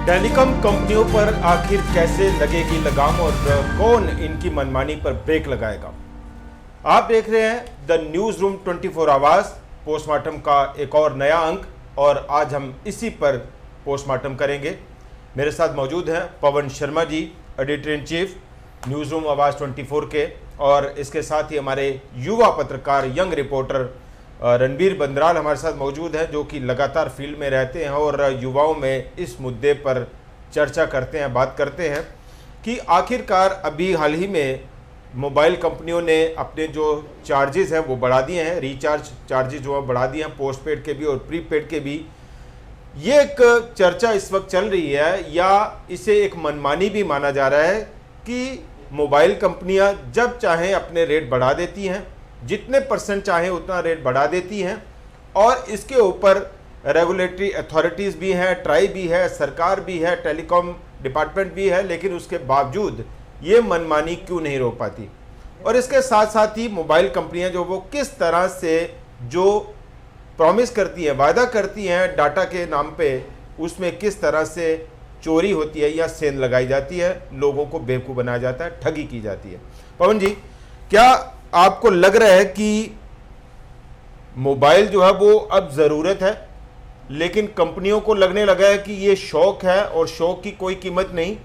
Telecom कंपनियों पर आखिर कैसे लगेगी लगाम और कौन इनकी मनमानी पर ब्रेक लगाएगा। आप देख रहे हैं द न्यूज रूम 24 आवाज पोस्टमार्टम का एक और नया अंक, और आज हम इसी पर पोस्टमार्टम करेंगे। मेरे साथ मौजूद हैं Pavan Sharma ji, editor in chief newsroom Awaaz 24 के, और इसके साथ ही हमारे युवा पत्रकार यंग रिपोर्टर रणबीर बंदराल हमारे साथ मौजूद हैं, जो कि लगातार फील्ड में रहते हैं और युवाओं में इस मुद्दे पर चर्चा करते हैं, बात करते हैं कि आखिरकार अभी हाल ही में मोबाइल कंपनियों ने अपने जो चार्जेस हैं वो बढ़ा दिए हैं, रिचार्ज चार्जेस जो है बढ़ा दिए हैं, पोस्ट पेड के भी और प्रीपेड के भी। ये एक चर्चा इस वक्त चल रही है, या इसे एक मनमानी भी माना जा रहा है कि मोबाइल कंपनियां जब चाहें अपने रेट बढ़ा देती हैं, जितने परसेंट चाहें उतना रेट बढ़ा देती हैं, और इसके ऊपर रेगुलेटरी अथॉरिटीज़ भी हैं, ट्राई भी है, सरकार भी है, टेलीकॉम डिपार्टमेंट भी है, लेकिन उसके बावजूद ये मनमानी क्यों नहीं रोक पाती। और इसके साथ साथ ही मोबाइल कंपनियां जो वो किस तरह से जो प्रॉमिस करती हैं, वादा करती हैं डाटा के नाम पे, उसमें किस तरह से चोरी होती है या सेंध लगाई जाती है, लोगों को बेवकूफ़ बनाया जाता है, ठगी की जाती है। पवन जी, क्या आपको लग रहा है कि मोबाइल जो है वो अब ज़रूरत है, लेकिन कंपनियों को लगने लगा है कि ये शौक है और शौक की कोई कीमत नहीं,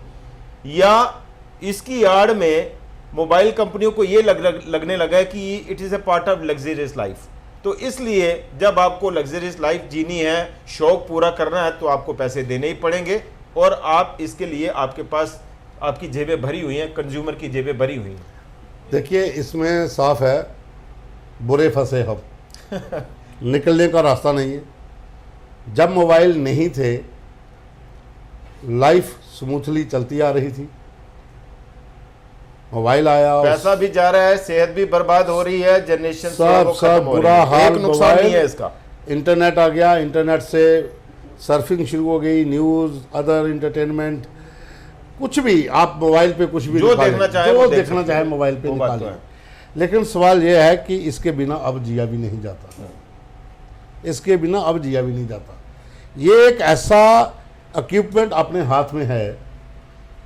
या इसकी आड़ में मोबाइल कंपनियों को ये लगने लगा है कि it is a part of luxurious life, तो इसलिए जब आपको लग्जरियस लाइफ जीनी है, शौक पूरा करना है, तो आपको पैसे देने ही पड़ेंगे, और आप इसके लिए आपके पास आपकी जेबें भरी हुई हैं, कंज्यूमर की जेबें भरी हुई हैं। देखिए, इसमें साफ है, बुरे फंसे हम निकलने का रास्ता नहीं है। जब मोबाइल नहीं थे, लाइफ स्मूथली चलती आ रही थी, मोबाइल आया, पैसा भी जा रहा है, सेहत भी बर्बाद हो रही है, जनरेशन सब बुरा हाल। नुकसान नहीं है इसका। इंटरनेट आ गया, इंटरनेट से सर्फिंग शुरू हो गई, न्यूज़, अदर इंटरटेनमेंट, कुछ भी आप मोबाइल पे कुछ भी जो देखना चाहे मोबाइल पे निकालिए। लेकिन सवाल यह है कि इसके बिना अब जिया भी नहीं जाता, इसके बिना अब जिया भी नहीं जाता। ये एक ऐसा इक्विपमेंट अपने हाथ में है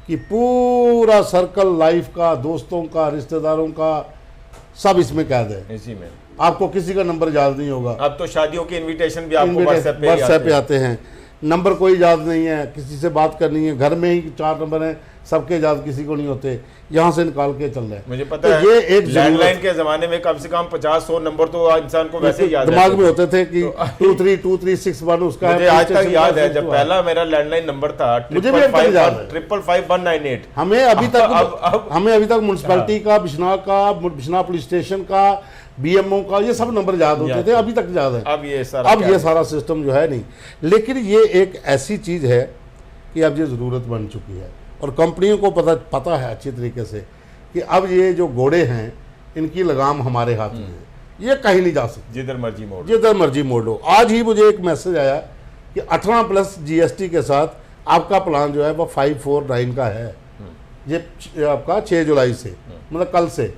कि पूरा सर्कल लाइफ का, दोस्तों का, रिश्तेदारों का, सब इसमें कैद है। इसी में आपको किसी का नंबर याद नहीं होगा। अब तो शादियों के इनविटेशन भी आपको व्हाट्सएप पे आते हैं, नंबर कोई याद नहीं है, किसी से बात करनी है, घर में ही 4 नंबर हैं, सबके याद किसी को नहीं होते, यहाँ से निकाल के चल रहे हैं। मुझे पता है, ये एक लैंडलाइन के जमाने में कम से कम 50-100 नंबर तो इंसान को वैसे ही याद दिमाग में होते थे कि 232361 उसका मुझे आज तक याद है, जब पहला मेरा लैंडलाइन नंबर था, मुझे भी 5555198। हमें अभी तक म्युनिसिपैलिटी का, बिश्नाह पुलिस स्टेशन का, बीएमओ का, ये सब नंबर याद होते थे, अभी तक याद है। अब ये सारा सिस्टम जो है नहीं। लेकिन ये एक ऐसी चीज़ है कि अब ये ज़रूरत बन चुकी है, और कंपनियों को पता है अच्छी तरीके से कि अब ये जो घोड़े हैं, इनकी लगाम हमारे हाथ में है, ये कहीं नहीं जा सकती, जिधर मर्जी मोड़ लो। आज ही मुझे एक मैसेज आया कि 18+ GST के साथ आपका प्लान जो है वो 549 का है, ये आपका 6 जुलाई से, मतलब कल से।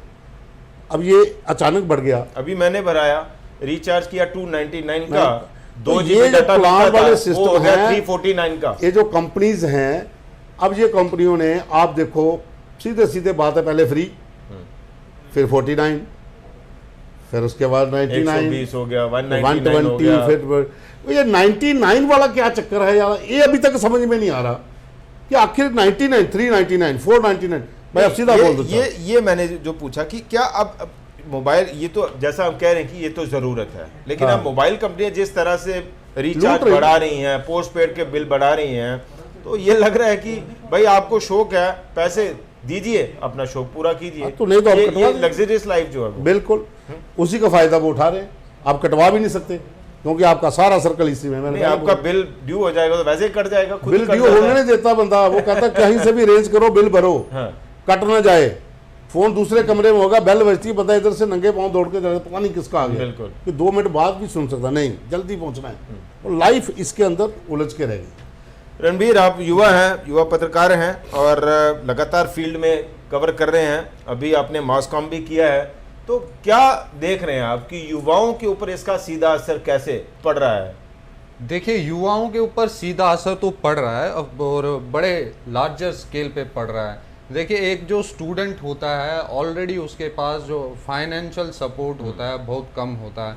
अब ये अचानक बढ़ गया। अभी मैंने भराया, रिचार्ज किया 299 का, 2 GB डाटा प्लान वाले सिस्टम है 349 का। ये जो कंपनीज हैं, अब ये कंपनियों ने, आप देखो, सीधे बात है, पहले फ्री, फिर 49, फिर उसके बाद 99 हो गया, 120 हो गया, फिर ये 99 वाला क्या चक्कर है यार, ये अभी तक समझ में नहीं आ रहा कि आखिर 99, 399, 499। भाई अब सीधा बोल दो। ये मैंने जो पूछा कि क्या अब मोबाइल, ये तो जैसा हम कह रहे हैं कि ये तो जरूरत है, लेकिन अब मोबाइल कंपनियां जिस तरह से रिचार्ज बढ़ा रही हैं, पोस्ट पेड के बिल बढ़ा रही हैं, तो ये लग रहा है कि भाई आपको शौक है, पैसे दीजिए, अपना शौक पूरा कीजिए, तो नहीं तो ये लग्जरियस लाइफ जो है बिल्कुल उसी का फायदा वो उठा रहे हैं। आप कटवा भी नहीं सकते, क्योंकि आपका सारा सर्कल इसी में। आपका बिल ड्यू हो जाएगा तो वैसे ही कट जाएगा, बिल ड्यू होने नहीं देता बंदा, वो कहता कहीं से भी रेंज करो, बिल भरो, कट ना जाए। फोन दूसरे कमरे में होगा, बेल बजती है, बंदा इधर से नंगे पांव दौड़ के, पता नहीं किसका आ गया, बिल्कुल कि 2 मिनट बाद भी सुन सकता नहीं, जल्दी पहुंचना है, तो लाइफ इसके अंदर उलझ के रहेगी। रणबीर, आप युवा हैं, युवा पत्रकार हैं, और लगातार फील्ड में कवर कर रहे हैं, अभी आपने मास कॉम भी किया है, तो क्या देख रहे हैं आप कि युवाओं के ऊपर इसका सीधा असर कैसे पड़ रहा है? देखिए, युवाओं के ऊपर सीधा असर तो पड़ रहा है और बड़े लार्जर स्केल पे पड़ रहा है। देखिए, एक जो स्टूडेंट होता है ऑलरेडी उसके पास जो फाइनेंशियल सपोर्ट होता है बहुत कम होता है।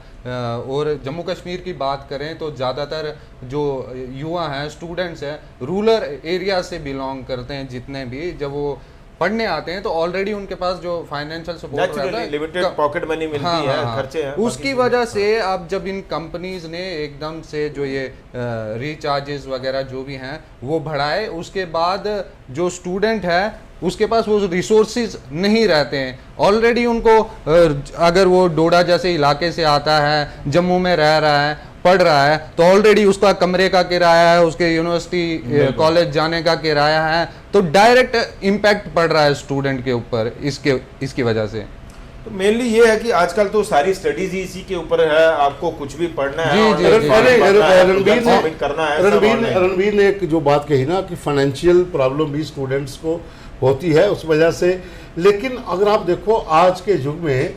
और जम्मू कश्मीर की बात करें तो ज़्यादातर जो युवा हैं, स्टूडेंट्स हैं, रूरल एरिया से बिलोंग करते हैं जितने भी, जब वो पढ़ने आते हैं तो ऑलरेडी उनके पास जो फाइनेंशियल सपोर्ट रहता है, लिमिटेड पॉकेट मनी मिलती है, खर्चे हैं, उसकी वजह से अब जब इन कंपनीज ने एकदम से जो ये रिचार्जेस वगैरह जो भी हैं वो बढ़ाए, उसके बाद जो स्टूडेंट है उसके पास वो रिसोर्सेज नहीं रहते हैं। ऑलरेडी उनको अगर वो डोडा जैसे इलाके से आता है, जम्मू में रह रहा है, पढ़ रहा है, तो ऑलरेडी उसका कमरे का किराया है, उसके यूनिवर्सिटी कॉलेज जाने का किराया है, तो डायरेक्ट इम्पैक्ट पड़ रहा है स्टूडेंट के ऊपर इसकी वजह से। तो मेनली ये है कि आजकल तो सारी स्टडीज ही इसी के ऊपर है, आपको कुछ भी पढ़ना है, जी, जी, रणबीर ने एक जो बात कही ना कि फाइनेंशियल प्रॉब्लम भी स्टूडेंट्स को होती है उस वजह से। लेकिन अगर आप देखो आज के युग में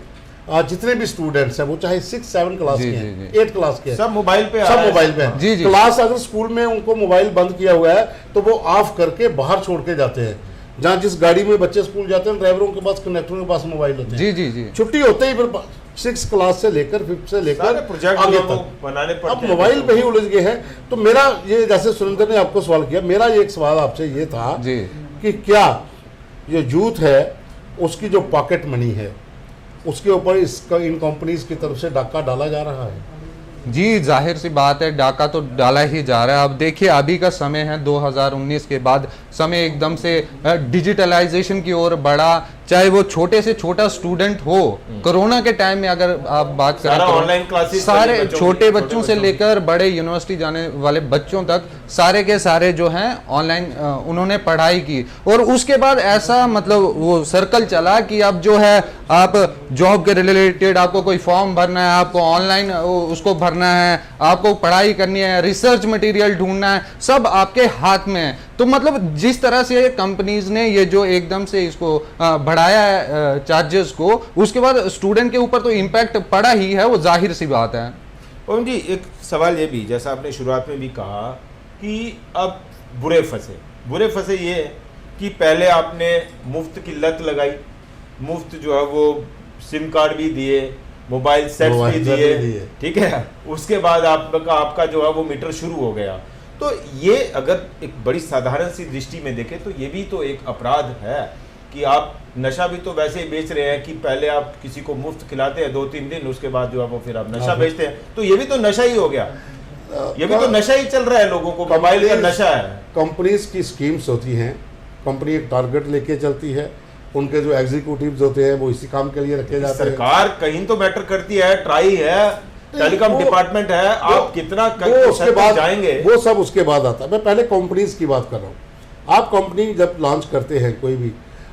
जितने भी स्टूडेंट्स हैं, वो चाहे 6-7 क्लास के हैं, 8 क्लास के हैं, सब मोबाइल पे हैं। जी, जी। क्लास अगर स्कूल में उनको मोबाइल बंद किया हुआ है तो वो ऑफ करके बाहर छोड़ के जाते हैं। जहाँ जिस गाड़ी में बच्चे स्कूल जाते हैं, ड्राइवरों के पास, कंडक्टरों के पास मोबाइल होते हैं। जी जी जी। छुट्टी होते ही फिर 6 क्लास से लेकर 5th से लेकर आगे तक बनाने पड़ते अब मोबाइल पे ही उलझ गए हैं। तो मेरा ये, जैसे सुरेंद्र ने आपको सवाल किया, मेरा ये एक सवाल आपसे ये था कि क्या ये यूथ है उसकी जो पॉकेट मनी है उसके ऊपर इसका इन कंपनीज की तरफ से डाका डाला जा रहा है? जी, जाहिर सी बात है, डाका तो डाला ही जा रहा है। अब देखिए, अभी का समय है 2019 के बाद समय एकदम से डिजिटलाइजेशन की ओर बढ़ा। चाहे वो छोटे से छोटा स्टूडेंट हो, कोरोना के टाइम में अगर आप बात करें तो ऑनलाइन क्लासेस, सारे छोटे बच्चों से लेकर बड़े यूनिवर्सिटी जाने वाले बच्चों तक सारे के सारे जो हैं ऑनलाइन उन्होंने पढ़ाई की। और उसके बाद ऐसा मतलब वो सर्कल चला कि अब जो है आप जॉब के रिलेटेड आपको कोई फॉर्म भरना है, आपको ऑनलाइन उसको भरना है, आपको पढ़ाई करनी है, रिसर्च मटेरियल ढूंढना है, सब आपके हाथ में है। तो मतलब जिस तरह से कंपनीज ने ये जो एकदम से इसको बढ़ाया है चार्जेस को, उसके बाद स्टूडेंट के ऊपर तो इम्पैक्ट पड़ा ही है, वो जाहिर सी बात है। ओम जी, एक सवाल ये भी, जैसा आपने शुरुआत में भी कहा कि अब बुरे फंसे ये कि पहले आपने मुफ्त की लत लगाई, मुफ्त जो है वो सिम कार्ड भी दिए, मोबाइल सेट्स भी दिए, ठीक है, उसके बाद आपका जो है वो मीटर शुरू हो गया। तो ये अगर एक बड़ी साधारण सी दृष्टि में देखें तो ये भी तो एक अपराध है कि आप नशा भी तो वैसे ही बेच रहे हैं कि पहले आप किसी को मुफ्त खिलाते हैं 2-3 दिन, उसके बाद जो है वो फिर आप नशा बेचते हैं, तो ये भी तो नशा ही हो गया। ये भी तो नशा ही चल रहा है, लोगों को मोबाइल का नशा है। कंपनीज की स्कीम्स होती हैं, कंपनी एक टारगेट लेके चलती है, उनके जो एग्जीक्यूटिव्स होते हैं वो इसी काम के लिए रखे जाते हैं। सरकार कहीं तो मैटर करती है, ट्राई है, टेलीकॉम डिपार्टमेंट है, आप कितना उसके बाद जाएंगे, वो सब उसके बाद आता है। मैं पहले कंपनीज की बात कर रहा हूँ। आप कंपनी जब लॉन्च करते हैं कोई भी,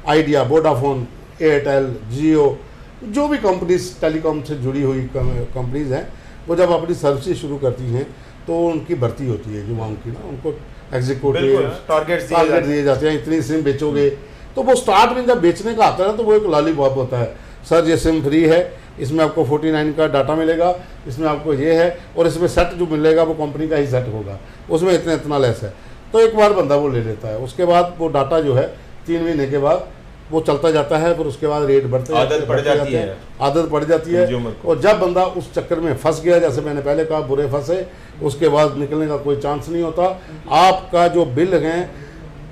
आइडिया, वोडाफोन, एयरटेल, जियो, जो भी कंपनीज टेलीकॉम से जुड़ी हुई कंपनीज हैं, वो जब अपनी सर्विसेज शुरू करती हैं तो उनकी भर्ती होती है युवाओं की ना, उनको एग्जीक्यूटिव टारगेट दिए जाते हैं, इतनी सिम बेचोगे। तो वो स्टार्ट में जब बेचने का आता है ना तो वो एक लॉलीपॉप होता है, सर ये सिम फ्री है, इसमें आपको 49 का डाटा मिलेगा, इसमें आपको ये है, और इसमें सेट जो मिलेगा वो कंपनी का ही सेट होगा, उसमें इतना लेस है। तो एक बार बंदा वो ले लेता है, उसके बाद वो डाटा जो है 3 महीने के बाद वो चलता जाता है, फिर उसके बाद रेट बढ़ते आदत पड़ जाती है। और जब बंदा उस चक्कर में फंस गया, जैसे मैंने पहले कहा, बुरे फंसे, उसके बाद निकलने का कोई चांस नहीं होता। आपका जो बिल है,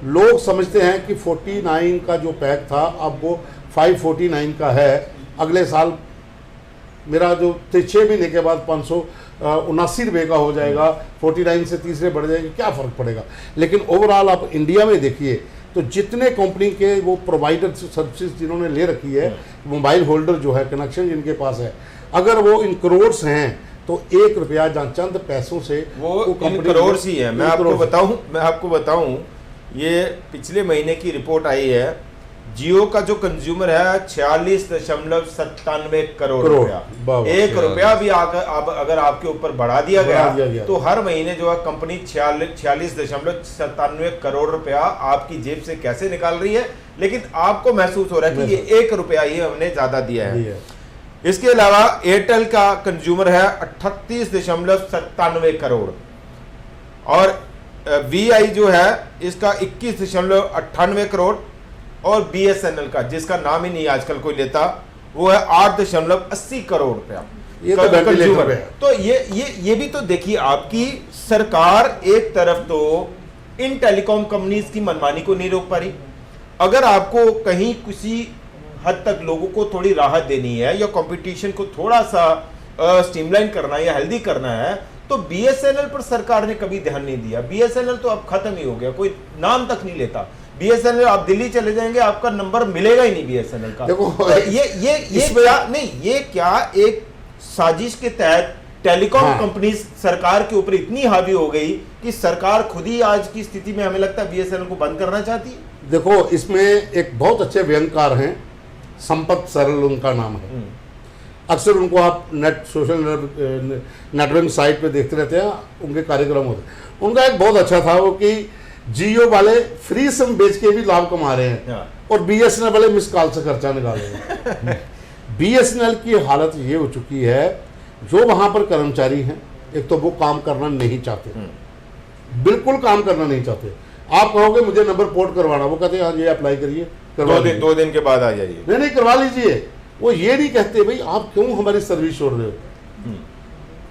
लोग समझते हैं कि 49 का जो पैक था अब वो 549 का है, अगले साल मेरा जो 6 महीने के बाद 579 रुपये का हो जाएगा, 49 से तीसरे बढ़ जाएंगे, क्या फ़र्क पड़ेगा। लेकिन ओवरऑल आप इंडिया में देखिए तो जितने कंपनी के वो प्रोवाइडर सर्विसेज जिन्होंने ले रखी है, मोबाइल होल्डर जो है, कनेक्शन जिनके पास है, अगर वो इन करोड़ हैं तो 1 रुपया जहाँ चंद पैसों से वो इन करोड़ ही है। मैं आपको बताऊं ये पिछले महीने की रिपोर्ट आई है, जियो का जो कंज्यूमर है 46.97 करोड़ रुपया, 1 रुपया भी अगर आपके ऊपर बढ़ा दिया गया तो हर महीने जो है कंपनी 46.97 करोड़ रुपया आपकी जेब से कैसे निकाल रही है, लेकिन आपको महसूस हो रहा है कि ये 1 रुपया ही हमने ज्यादा दिया है। इसके अलावा एयरटेल का कंज्यूमर है 38.97 करोड़, और VI जो है इसका 21.98 करोड़, और BSNL का जिसका नाम ही नहीं आजकल कोई लेता वो है 8.80 करोड़ रुपया। ये तो वेंटिलेटर पे है। तो ये भी तो देखिए, आपकी सरकार एक तरफ तो इन टेलीकॉम कंपनीज की मनमानी को नहीं रोक पा रही, अगर आपको कहीं किसी हद तक लोगों को थोड़ी राहत देनी है या कंपटीशन को थोड़ा सा स्ट्रीमलाइन करना है या हेल्दी करना है, तो BSNL पर सरकार ने कभी ध्यान नहीं दिया। BSNL तो अब खत्म ही हो गया, कोई नाम तक नहीं लेता BSNL। आप दिल्ली चले जाएंगे आपका नंबर मिलेगा ही नहीं BSNL का। देखो, तो ये क्या नहीं, ये क्या एक साजिश के तहत टेलीकॉम कंपनी सरकार के ऊपर इतनी हावी हो गई कि सरकार खुद ही आज की स्थिति में हमें लगता है BSNL को बंद करना चाहती है। देखो, इसमें एक बहुत अच्छे व्यंगकार हैं, संपत सरल उनका नाम है। अक्सर उनको आप सोशल नेटवर्किंग साइट पे देखते रहते हैं, उनके कार्यक्रम होते हैं। उनका एक बहुत अच्छा था वो कि जियो वाले फ्री सिम बेच के भी लाभ कमा रहे हैं और BSNL वाले मिस कॉल से खर्चा निकाल रहे हैं। BSNL की हालत ये हो चुकी है, जो वहां पर कर्मचारी हैं, एक तो वो काम करना नहीं चाहते, बिल्कुल काम करना नहीं चाहते। आप कहोगे मुझे नंबर पोर्ट करवाना, वो कहते हैं हाँ ये अप्लाई करिए, दो दिन के बाद आ जाइए। नहीं करवा लीजिए। वो ये नहीं कहते भाई आप क्यों हमारी सर्विस छोड़ रहे हो।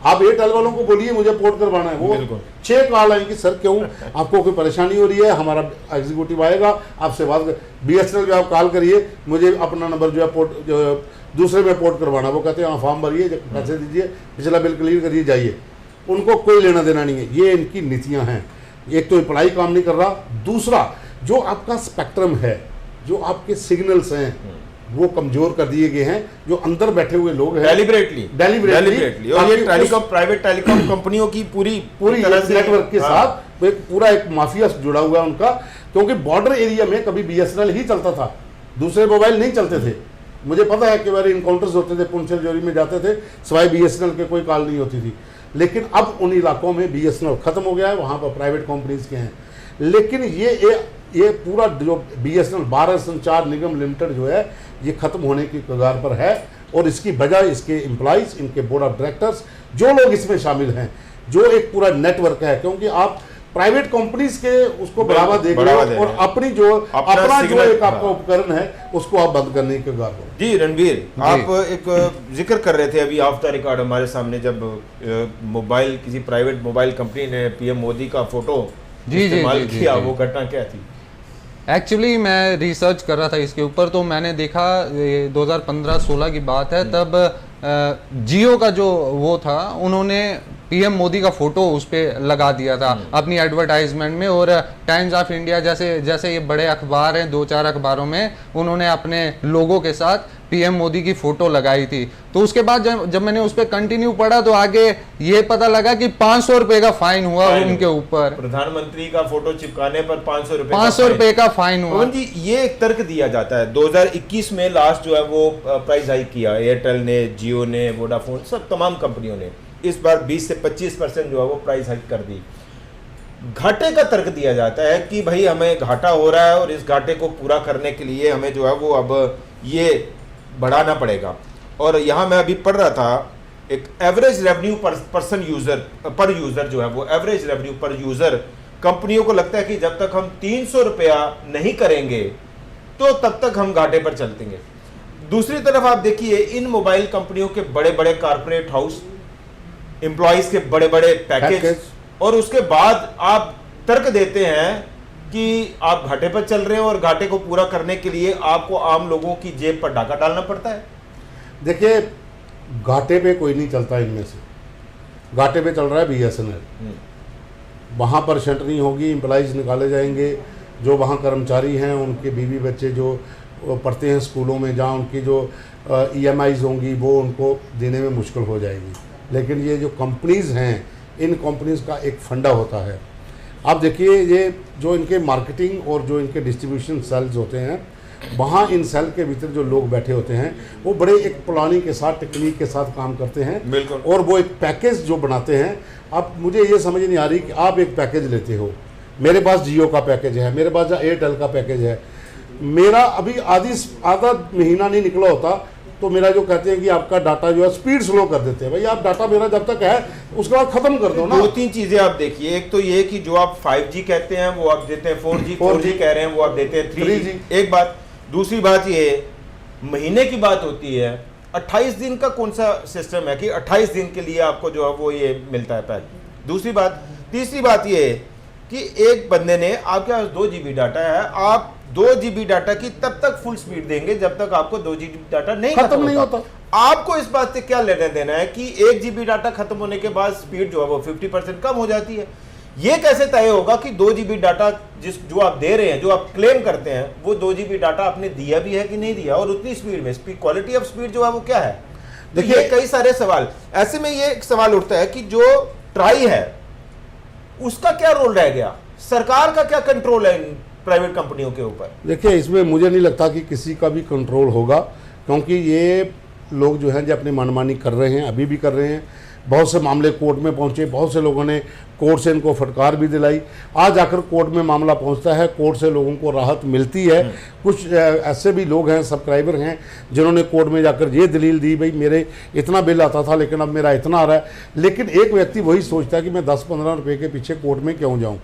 आप एयरटेल वालों को बोलिए मुझे पोर्ट करवाना है, वो 6 कॉल आएंगे, सर क्यों आपको कोई परेशानी हो रही है, हमारा एग्जीक्यूटिव आएगा आपसे बात कर। BSNL पे आप कॉल करिए मुझे अपना नंबर जो है पोर्ट जो दूसरे में पोर्ट करवाना, वो कहते हैं हाँ फॉर्म भरिए, पैसे दीजिए, पिछला बिल क्लियर करिए, जाइए। उनको कोई लेना देना नहीं है। ये इनकी नीतियाँ हैं। एक तो एम्प्लॉई काम नहीं कर रहा, दूसरा जो आपका स्पेक्ट्रम है, जो आपके सिग्नल्स हैं वो कमजोर कर दिए गए हैं, जो अंदर बैठे हुए लोग हैं डेलिबरेटली। और ये टेलीकॉम प्राइवेट टेलीकॉम कंपनियों की पूरी नेटवर्क के साथ एक पूरा एक माफिया जुड़ा हुआ है उनका, क्योंकि बॉर्डर एरिया में कभी BSNL ही चलता था, दूसरे मोबाइल नहीं चलते थे। मुझे पता है कि बार इनकाउंटर्स होते थे, पुंछ जोरी में जाते थे, सिवाय BSNL के कोई कॉल नहीं होती थी। लेकिन अब उन इलाकों में BSNL खत्म हो गया है, वहां पर प्राइवेट कंपनीज के हैं। लेकिन ये पूरा जो BSNL भारत संचार निगम लिमिटेड जो है ये खत्म होने की कगार पर है, और इसकी वजह इसके एम्प्लॉइज, इनके बोर्ड ऑफ डायरेक्टर्स, जो लोग इसमें शामिल हैं, जो एक पूरा नेटवर्क है। क्योंकि आप प्राइवेट कंपनीज के उसको बढ़ावा दे रहे हो और अपनी जो अपना जो एक आपका उपकरण है उसको आप बंद करने की कगार पर। जी रणवीर, आप एक जिक्र कर रहे थे अभी ऑफ द रिकॉर्ड हमारे सामने, जब मोबाइल किसी प्राइवेट मोबाइल कंपनी ने PM मोदी का फोटो इस्तेमाल किया, वो घटना क्या थी? एक्चुअली मैं रिसर्च कर रहा था इसके ऊपर, तो मैंने देखा 2015-16 की बात है, तब जियो का जो वो था उन्होंने PM मोदी का फोटो उस पर लगा दिया था अपनी एडवर्टाइजमेंट में। और टाइम्स ऑफ इंडिया जैसे ये बड़े अखबार हैं, 2-4 अखबारों में उन्होंने अपने लोगों के साथ PM मोदी की फोटो लगाई थी। तो उसके बाद जब मैंने उस पर कंटिन्यू पढ़ा तो आगे ये पता लगा कि 500 रुपए का फाइन हुआ उनके ऊपर। प्रधानमंत्री का फोटो चिपकाने पर 500 रुपए का फाइन हुआ। जी, ये एक तर्क दिया जाता है 2021 में लास्ट जो है वो प्राइस हाइक किया, एयरटेल ने, जियो ने, वोडाफोन, सब तमाम कंपनियों ने इस बार 20 से 25% जो है वो प्राइस हाइक कर दी। घाटे का तर्क दिया जाता है कि भाई हमें घाटा हो रहा है और इस घाटे को पूरा करने के लिए हमें जो है वो अब ये बढ़ाना पड़ेगा। और यहाँ मैं अभी पढ़ रहा था, एक एवरेज रेवेन्यू पर यूजर जो है वो एवरेज रेवेन्यू पर यूजर कंपनियों को लगता है कि जब तक हम 300 रुपया नहीं करेंगे तो तब तक हम घाटे पर चलतेंगे। दूसरी तरफ आप देखिए इन मोबाइल कंपनियों के बड़े बड़े कारपोरेट हाउस, एम्प्लॉइज के बड़े बड़े पैकेज, और उसके बाद आप तर्क देते हैं कि आप घाटे पर चल रहे हैं और घाटे को पूरा करने के लिए आपको आम लोगों की जेब पर डाका डालना पड़ता है। देखिए, घाटे पे कोई नहीं चलता, इनमें से घाटे पे चल रहा है BSNL। वहाँ पर शटरिंग होगी, एम्प्लॉइज निकाले जाएंगे, जो वहाँ कर्मचारी हैं उनके बीवी बच्चे जो पढ़ते हैं स्कूलों में, जहाँ उनकी जो EMIs होंगी वो उनको देने में मुश्किल हो जाएगी। लेकिन ये जो कंपनीज़ हैं, इन कंपनीज़ का एक फंडा होता है। आप देखिए, ये जो इनके मार्केटिंग और जो इनके डिस्ट्रीब्यूशन सेल्स होते हैं, वहाँ इन सेल के भीतर जो लोग बैठे होते हैं वो बड़े एक प्लानिंग के साथ, टेक्निक के साथ काम करते हैं, और वो एक पैकेज जो बनाते हैं। अब मुझे ये समझ नहीं आ रही कि आप एक पैकेज लेते हो, मेरे पास जियो का पैकेज है, मेरे पास एयरटेल का पैकेज है, मेरा अभी आधा महीना नहीं निकला होता, तो मेरा जो कहते हैं कि आपका डाटा जो है स्पीड स्लो कर देते हैं। भाई आप डाटा मेरा जब तक है उसके बाद खत्म कर दो ना। दो तीन चीजें आप देखिए, एक तो ये कि जो आप 5G कहते हैं वो आप देते हैं 4G, 4G कह रहे हैं वो आप देते हैं 3G। एक बात, दूसरी बात ये महीने की बात होती है, 28 दिन का कौन सा सिस्टम है कि 28 दिन के लिए आपको जो है वो ये मिलता है पैक। दूसरी बात, तीसरी बात ये है कि एक बंदे ने आपके पास 2 GB डाटा है, आप 2 GB डाटा की तब तक फुल स्पीड देंगे जब तक आपको 2 GB डाटा नहीं खत्म नहीं होता। आपको इस बात से क्या लेना देना है कि 1 GB डाटा खत्म होने के बाद स्पीड जो है वो 50% कम हो जाती है। ये कैसे तय होगा कि 2 GB डाटा जो आप दे रहे हैं, जो आप क्लेम करते हैं, वो 2 GB डाटा आपने दिया भी है कि नहीं दिया, और उतनी स्पीड में क्वालिटी ऑफ स्पीड जो है वो क्या है। देखिए कई सारे सवाल, ऐसे में ये एक सवाल उठता है कि जो ट्राई है उसका क्या रोल रह गया, सरकार का क्या कंट्रोल है इन प्राइवेट कंपनियों के ऊपर। देखिए इसमें मुझे नहीं लगता कि किसी का भी कंट्रोल होगा, क्योंकि ये लोग जो हैं जो अपनी मनमानी कर रहे हैं, अभी भी कर रहे हैं। बहुत से मामले कोर्ट में पहुंचे, बहुत से लोगों ने कोर्ट से इनको फटकार भी दिलाई। आज आकर कोर्ट में मामला पहुंचता है, कोर्ट से लोगों को राहत मिलती है। कुछ ऐसे भी लोग हैं, सब्सक्राइबर हैं, जिन्होंने कोर्ट में जाकर ये दलील दी, भाई मेरे इतना बिल आता था लेकिन अब मेरा इतना आ रहा है। लेकिन एक व्यक्ति वही सोचता है कि मैं 10-15 रुपये के पीछे कोर्ट में क्यों जाऊँ।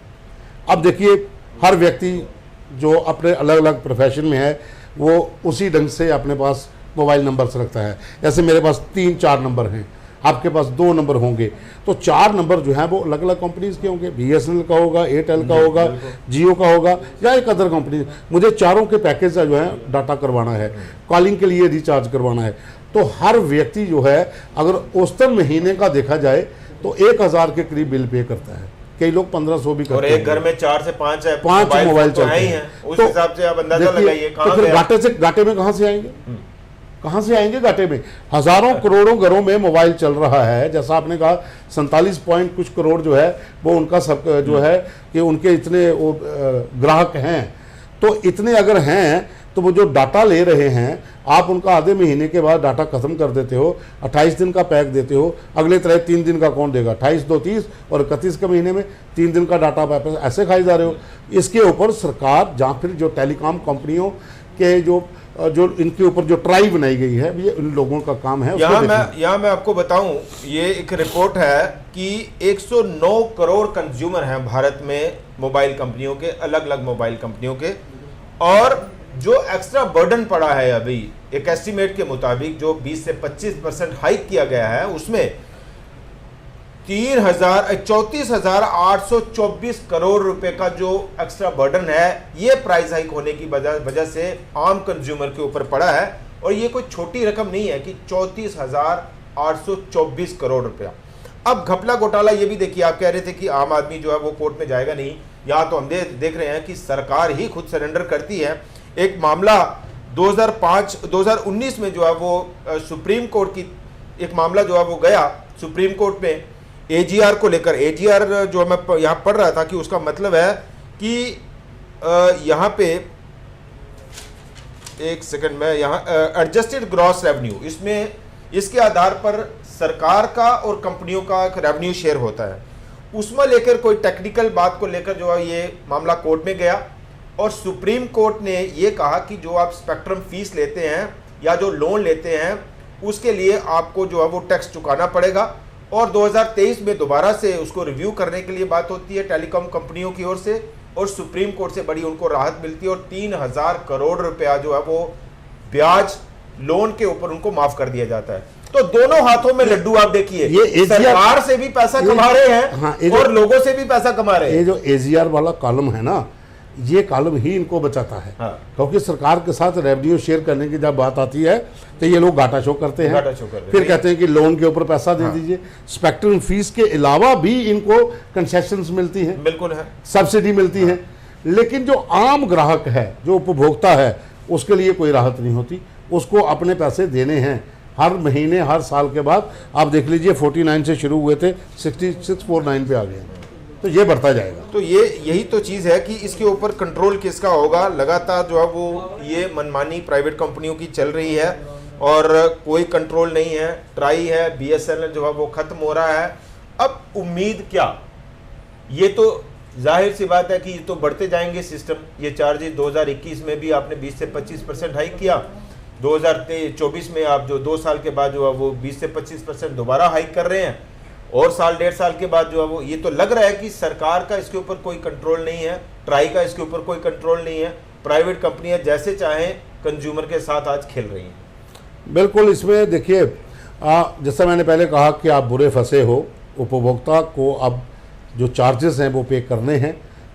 अब देखिए हर व्यक्ति जो अपने अलग अलग प्रोफेशन में है वो उसी ढंग से अपने पास मोबाइल नंबर्स रखता है। जैसे मेरे पास 3-4 नंबर हैं, आपके पास 2 नंबर होंगे, तो 4 नंबर जो है वो अलग अलग कंपनीज के होंगे। BSNL का होगा, एयरटेल का होगा, जियो का होगा या एक अदर कंपनी। मुझे चारों के पैकेज का जो है डाटा करवाना है, कॉलिंग के लिए रिचार्ज करवाना है। तो हर व्यक्ति जो है अगर औसतन महीने का देखा जाए तो 1000 के करीब बिल पे करता है। कई लोग 1500 भी करते हैं। और एक घर में 4 से 5 है, 5 मोबाइल तो है ही हैं। उस हिसाब से आप अंदाजा लगाइए तो फिर घाटे में कहां से आएंगे, कहां से आएंगे घाटे में। हजारों करोड़ों घरों में मोबाइल चल रहा है। जैसा आपने कहा 47 पॉइंट कुछ करोड़ जो है वो उनका सब जो है कि उनके इतने ग्राहक हैं। तो इतने अगर हैं तो वो जो डाटा ले रहे हैं, आप उनका आधे महीने के बाद डाटा खत्म कर देते हो, 28 दिन का पैक देते हो, अगले तरह 3 दिन का कौन देगा। 28, 2, 30 और 31 के महीने में 3 दिन का डाटा वापस ऐसे खाई जा रहे हो। इसके ऊपर सरकार या फिर जो टेलीकॉम कंपनियों के जो इनके ऊपर जो ट्राई बनाई गई है, ये इन लोगों का काम है। यहाँ मैं आपको बताऊं, ये एक रिपोर्ट है कि 109 करोड़ कंज्यूमर हैं भारत में मोबाइल कंपनियों के, अलग अलग मोबाइल कंपनियों के। और जो एक्स्ट्रा बर्डन पड़ा है अभी एक एस्टीमेट के मुताबिक जो 20 से 25% हाइक किया गया है, उसमें 34,824 करोड़ रुपए का जो एक्स्ट्रा बर्डन है, ये प्राइस हाइक होने की वजह से आम कंज्यूमर के ऊपर पड़ा है। और ये कोई छोटी रकम नहीं है कि 34,824 करोड़ रुपया। अब घपला घोटाला ये भी देखिए, आप कह रहे थे कि आम आदमी जो है वो कोर्ट में जाएगा नहीं। यहाँ तो हम देख रहे हैं कि सरकार ही खुद सरेंडर करती है। एक मामला 2019 में जो है वो सुप्रीम कोर्ट की एक मामला जो है वो गया सुप्रीम कोर्ट में AGR को लेकर। AGR जो मैं यहाँ पढ़ रहा था कि उसका मतलब है कि यहाँ पे एक सेकंड में यहाँ एडजस्टेड ग्रॉस रेवेन्यू, इसमें इसके आधार पर सरकार का और कंपनियों का एक रेवेन्यू शेयर होता है। उसमें लेकर कोई टेक्निकल बात को लेकर जो है ये मामला कोर्ट में गया और सुप्रीम कोर्ट ने ये कहा कि जो आप स्पेक्ट्रम फीस लेते हैं या जो लोन लेते हैं उसके लिए आपको जो है वो टैक्स चुकाना पड़ेगा। और 2023 में दोबारा से उसको रिव्यू करने के लिए बात होती है टेलीकॉम कंपनियों की ओर से, और सुप्रीम कोर्ट से बड़ी उनको राहत मिलती है और 3000 करोड़ रुपया जो है वो ब्याज लोन के ऊपर उनको माफ कर दिया जाता है। तो दोनों हाथों में लड्डू आप देखिए, ये सरकार से भी पैसा कमा रहे हैं। हाँ, और लोगों से भी पैसा कमा रहे हैं। ये जो AGR वाला कॉलम है ना, ये कॉलम ही इनको बचाता है। हाँ। क्योंकि सरकार के साथ रेवेन्यू शेयर करने की जब बात आती है तो ये लोग घाटा शो करते हैं, फिर कहते हैं कि लोन के ऊपर पैसा दे दीजिए। स्पेक्ट्रम फीस के अलावा भी इनको कंसेशंस मिलती हैं, बिल्कुल है, सब्सिडी मिलती है। लेकिन जो आम ग्राहक है, जो उपभोक्ता है, उसके लिए कोई राहत नहीं होती। उसको अपने पैसे देने हैं हर महीने, हर साल के बाद। आप देख लीजिए 49 से शुरू हुए थे, 6649 पे आ गए, तो ये बढ़ता जाएगा। तो यही तो चीज़ है कि इसके ऊपर कंट्रोल किसका होगा। लगातार जो है वो ये मनमानी प्राइवेट कंपनियों की चल रही है और कोई कंट्रोल नहीं है। ट्राई है, BSNL जो है वो खत्म हो रहा है। अब उम्मीद क्या, ये तो जाहिर सी बात है कि ये तो बढ़ते जाएंगे सिस्टम। ये चार्जेस 2021 में भी आपने 20 से 25% हाइक किया, 2024 में आप जो 2 साल के बाद जो है वो 20 से 25% दोबारा हाइक कर रहे हैं, और साल डेढ़ साल के बाद जो है वो, ये तो लग रहा है कि सरकार का इसके ऊपर कोई कंट्रोल नहीं है, ट्राई का इसके ऊपर कोई कंट्रोल नहीं है, प्राइवेट कंपनियां जैसे चाहें कंज्यूमर के साथ आज खेल रही हैं। बिल्कुल, इसमें देखिए जैसा मैंने पहले कहा कि आप बुरे फंसे हो, उपभोक्ता को अब जो चार्जेस हैं वो पे करने हैं।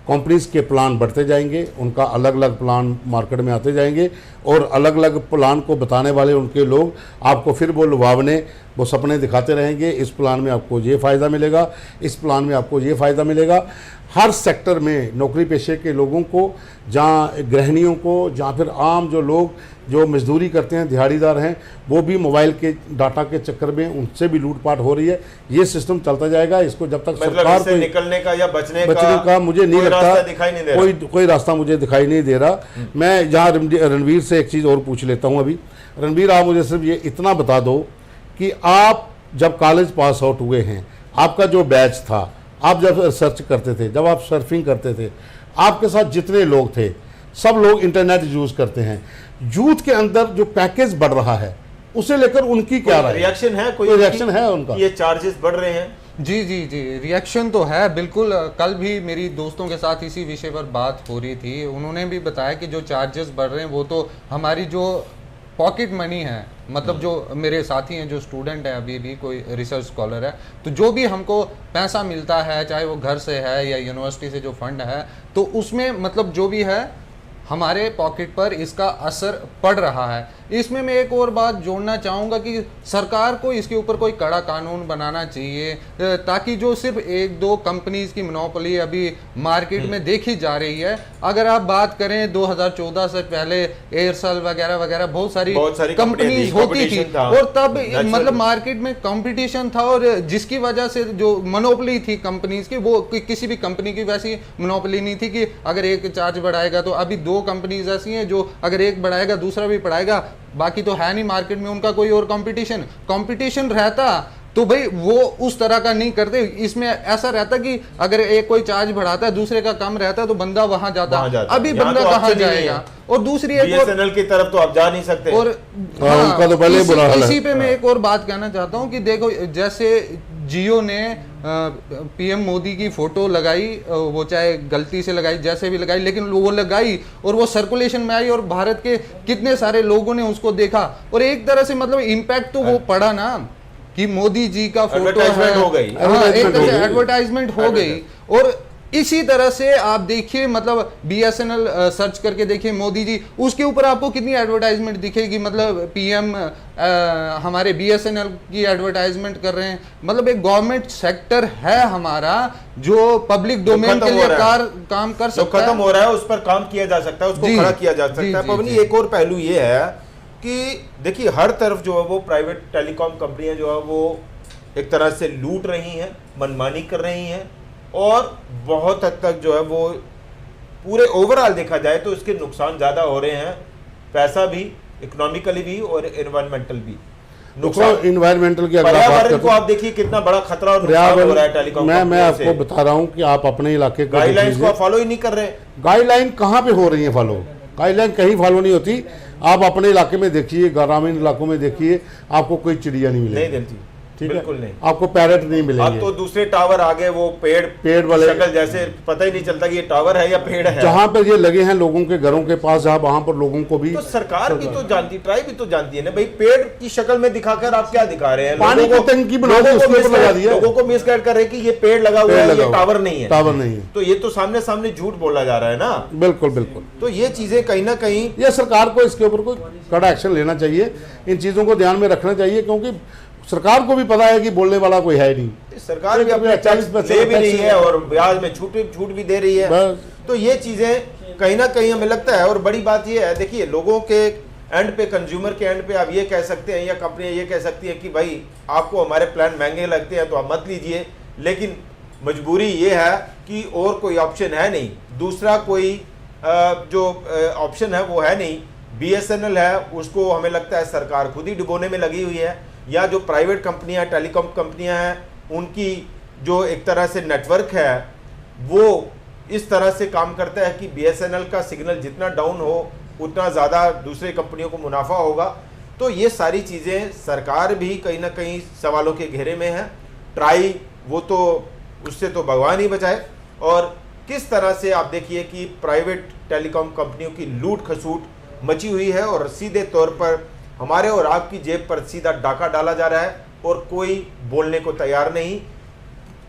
कंपनीज के प्लान बढ़ते जाएंगे, उनका अलग अलग प्लान मार्केट में आते जाएंगे, और अलग अलग प्लान को बताने वाले उनके लोग आपको फिर वो लुभावने, वो सपने दिखाते रहेंगे। इस प्लान में आपको ये फ़ायदा मिलेगा, इस प्लान में आपको ये फ़ायदा मिलेगा। हर सेक्टर में नौकरी पेशे के लोगों को, जहाँ गृहिणियों को, जहाँ फिर आम जो लोग जो मजदूरी करते हैं, दिहाड़ीदार हैं, वो भी मोबाइल के डाटा के चक्कर में उनसे भी लूटपाट हो रही है। ये सिस्टम चलता जाएगा। इसको जब तक सरकार इससे निकलने का या बचने का मुझे नहीं लगता, दिखाई नहीं दे रहा। कोई रास्ता मुझे दिखाई नहीं दे रहा। मैं यहाँ रणवीर से एक चीज़ और पूछ लेता हूँ अभी। रणवीर, आप मुझे सिर्फ ये इतना बता दो कि आप जब कॉलेज पास आउट हुए हैं, आपका जो बैच था, आप जब सर्च करते थे, जब आप सर्फिंग करते थे, आपके साथ जितने लोग थे, सब लोग इंटरनेट यूज़ करते हैं। यूथ के अंदर जो पैकेज बढ़ रहा है, उसे लेकर उनकी क्या राय? रिएक्शन है? कोई रिएक्शन है उनका? ये चार्जेस बढ़ रहे हैं? जी जी जी, रिएक्शन तो है बिल्कुल। कल भी मेरी दोस्तों के साथ इसी विषय पर बात हो रही थी। उन्होंने भी बताया कि जो चार्जेस बढ़ रहे हैं वो तो हमारी जो पॉकेट मनी है, मतलब जो मेरे साथी हैं जो स्टूडेंट हैं, अभी भी कोई रिसर्च स्कॉलर है, तो जो भी हमको पैसा मिलता है, चाहे वो घर से है या यूनिवर्सिटी से जो फंड है, तो उसमें मतलब जो भी है हमारे पॉकेट पर इसका असर पड़ रहा है। इसमें मैं एक और बात जोड़ना चाहूँगा कि सरकार को इसके ऊपर कोई कड़ा कानून बनाना चाहिए, ताकि जो सिर्फ एक दो कंपनीज की मोनोपोली अभी मार्केट में देखी जा रही है। अगर आप बात करें 2014 से पहले एयरसेल वगैरह वगैरह बहुत सारी कंपनीज होती थी, और तब मतलब मार्केट में कंपटीशन था, और जिसकी वजह से जो मोनोपोली थी कंपनीज की, वो किसी भी कंपनी की वैसी मोनोपोली नहीं थी कि अगर एक चार्ज बढ़ाएगा तो अभी दो कंपनीज ऐसी हैं जो अगर एक बढ़ाएगा दूसरा भी बढ़ाएगा, बाकी तो है नहीं मार्केट में उनका कोई और कंपटीशन रहता तो भाई वो उस तरह का नहीं करते। इसमें ऐसा रहता कि अगर एक कोई चार्ज बढ़ाता है दूसरे का कम रहता है तो बंदा वहां जाता। अभी बंदा कहाँ जाएगा? और दूसरी एक बीएसएनएल की तरफ तो आप जा नहीं सकते। और उनका तो पहले बुरा हाल है। इसी पे मैं एक और बात कहना चाहता हूँ कि देखो, जैसे जियो ने पीएम मोदी की फोटो लगाई, वो चाहे गलती से लगाई जैसे भी लगाई, लेकिन वो लगाई और वो सर्कुलेशन में आई और भारत के कितने सारे लोगों ने उसको देखा, और एक तरह से मतलब इम्पैक्ट तो वो पड़ा ना कि मोदी जी का फोटो है, हो गई, एक तरह से एडवर्टाइजमेंट हो गई। और इसी तरह से आप देखिए, मतलब बीएसएनएल सर्च करके देखिए मोदी जी, उसके ऊपर आपको कितनी एडवर्टाइजमेंट दिखेगी, मतलब पीएम हमारे बीएसएनएल की एडवर्टाइजमेंट कर रहे हैं। मतलब एक गवर्नमेंट सेक्टर है हमारा जो पब्लिक डोमेन के लिए काम कर सकता है, खत्म हो रहा है, उस पर काम किया जा सकता है, उसको खड़ा किया जा सकता है। पवनी, एक और पहलू ये है कि देखिए हर तरफ जो है वो प्राइवेट टेलीकॉम कंपनियां जो है वो एक तरह से लूट रही हैं, मनमानी कर रही हैं, और बहुत हद तक जो है वो पूरे ओवरऑल देखा जाए तो इसके नुकसान ज़्यादा हो रहे हैं, पैसा भी, इकोनॉमिकली भी और एनवायरमेंटल भी नुकसान। इन्वायरमेंटल की पर्यावरण को आप देखिए कितना बड़ा खतरा और नुकसान हो रहा है टेलीकॉम। मैं आपको बता रहा हूँ कि आप अपने इलाके को गाइडलाइंस को आप फॉलो ही नहीं कर रहे। गाइडलाइन कहाँ पे हो रही है फॉलो? गाइडलाइन कहीं फॉलो नहीं होती। आप अपने इलाके में देखिए, ग्रामीण इलाकों में देखिए, आपको कोई चिड़िया नहीं मिलेगी, नहीं मिलती, बिल्कुल नहीं। आपको पैरट नहीं मिलेंगे। अब तो दूसरे टावर आ गए, वो पेड़ वाले शक्ल जैसे पता ही नहीं चलता कि ये टावर है या पेड़ है। जहाँ पर ये लगे हैं लोगों के घरों के पास, जहाँ वहां पर लोगों को भी तो सरकार भी तो जानती, ट्राई भी तो जानती है ना भाई, पेड़ की शक्ल में दिखाकर आप क्या दिखा रहे हैं? पानी को टंकी बना के उसके ऊपर लगा दिया, लोगों को मिसगाइड कर रहे हैं कि ये पेड़ लगा हुआ है, ये टावर नहीं है, टावर नहीं है। तो ये तो सामने सामने झूठ बोला जा रहा है ना। बिल्कुल बिल्कुल। तो ये चीजें कहीं ना कहीं ये सरकार को इसके ऊपर कोई कड़ा एक्शन लेना चाहिए, इन चीजों को ध्यान में रखना चाहिए, क्योंकि सरकार को भी पता है कि बोलने वाला कोई है नहीं। सरकार भी अपने टैक्स ले भी रही है और ब्याज में छूट भी दे रही है। तो ये चीजें कहीं ना कहीं हमें लगता है। और बड़ी बात ये है, देखिए लोगों के एंड पे, कंज्यूमर के एंड पे आप ये कह सकते हैं या कंपनियां ये कह सकती है कि भाई आपको हमारे प्लान महंगे लगते हैं तो आप मत लीजिए, लेकिन मजबूरी ये है कि और कोई ऑप्शन है नहीं, दूसरा कोई जो ऑप्शन है वो है नहीं। बीएसएनएल है, उसको हमें लगता है सरकार खुद ही डुबोने में लगी हुई है, या जो प्राइवेट कंपनियां, टेलीकॉम कंपनियां हैं, उनकी जो एक तरह से नेटवर्क है वो इस तरह से काम करता है कि बीएसएनएल का सिग्नल जितना डाउन हो उतना ज़्यादा दूसरे कंपनियों को मुनाफा होगा। तो ये सारी चीज़ें सरकार भी कहीं ना कहीं सवालों के घेरे में है। ट्राई वो तो उससे तो भगवान ही बचाए। और किस तरह से आप देखिए कि प्राइवेट टेलीकॉम कंपनियों की लूट खसूट मची हुई है और सीधे तौर पर हमारे और आपकी जेब पर सीधा डाका डाला जा रहा है और कोई बोलने को तैयार नहीं,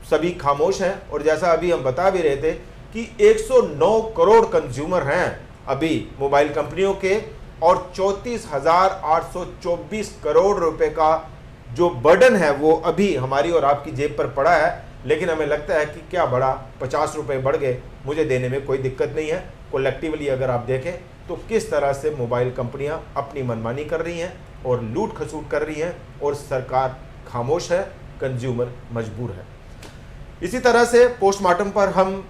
सभी खामोश हैं। और जैसा अभी हम बता भी रहे थे कि 109 करोड़ कंज्यूमर हैं अभी मोबाइल कंपनियों के और 34,824 करोड़ रुपए का जो बर्डन है वो अभी हमारी और आपकी जेब पर पड़ा है। लेकिन हमें लगता है कि क्या बड़ा, 50 रुपए बढ़ गए, मुझे देने में कोई दिक्कत नहीं है। कलेक्टिवली अगर आप देखें तो किस तरह से मोबाइल कंपनियां अपनी मनमानी कर रही हैं और लूट खसूट कर रही हैं और सरकार खामोश है, कंज्यूमर मजबूर है। इसी तरह से पोस्टमार्टम पर हम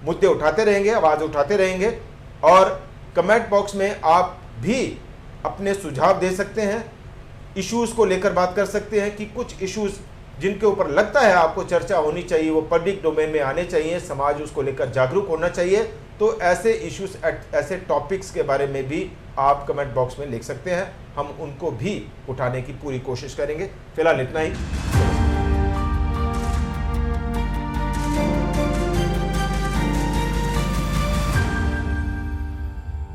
मुद्दे उठाते रहेंगे, आवाज़ उठाते रहेंगे और कमेंट बॉक्स में आप भी अपने सुझाव दे सकते हैं, इश्यूज़ को लेकर बात कर सकते हैं कि कुछ इश्यूज़ जिनके ऊपर लगता है आपको चर्चा होनी चाहिए, वो पब्लिक डोमेन में आने चाहिए, समाज उसको लेकर जागरूक होना चाहिए। तो ऐसे इश्यूज़, ऐसे टॉपिक्स के बारे में भी आप कमेंट बॉक्स में लिख सकते हैं, हम उनको भी उठाने की पूरी कोशिश करेंगे। फिलहाल इतना ही।